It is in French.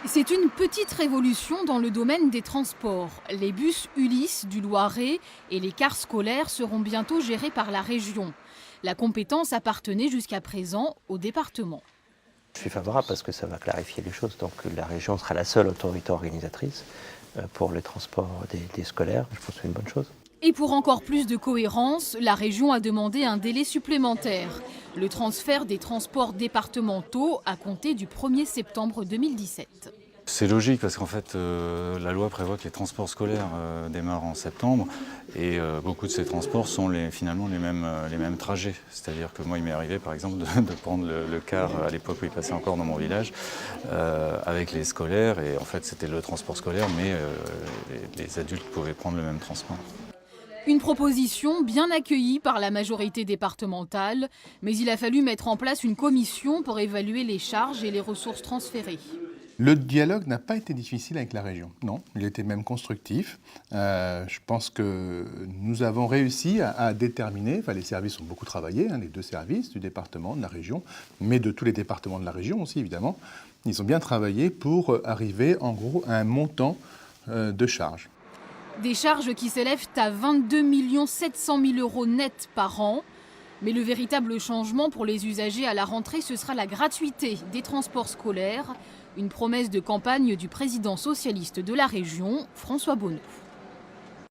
C'est une petite révolution dans le domaine des transports. Les bus Ulysse du Loiret et les cars scolaires seront bientôt gérés par la région. La compétence appartenait jusqu'à présent au département. Je suis favorable parce que ça va clarifier les choses. Donc la région sera la seule autorité organisatrice pour les transports des scolaires. Je pense que c'est une bonne chose. Et pour encore plus de cohérence, la région a demandé un délai supplémentaire. Le transfert des transports départementaux à compter du 1er septembre 2017. C'est logique parce qu'en fait, la loi prévoit que les transports scolaires démarrent en septembre et beaucoup de ces transports sont finalement les mêmes trajets. C'est-à-dire que moi, il m'est arrivé par exemple de prendre le car à l'époque où il passait encore dans mon village avec les scolaires et en fait c'était le transport scolaire mais les adultes pouvaient prendre le même transport. Une proposition bien accueillie par la majorité départementale, mais il a fallu mettre en place une commission pour évaluer les charges et les ressources transférées. Le dialogue n'a pas été difficile avec la région, non, il était même constructif. Je pense que nous avons réussi à déterminer, les services ont beaucoup travaillé, les deux services du département, de la région, mais de tous les départements de la région aussi évidemment. Ils ont bien travaillé pour arriver en gros à un montant de charges. Des charges qui s'élèvent à 22 700 000 € net par an. Mais le véritable changement pour les usagers à la rentrée, ce sera la gratuité des transports scolaires. Une promesse de campagne du président socialiste de la région, François Bonneau.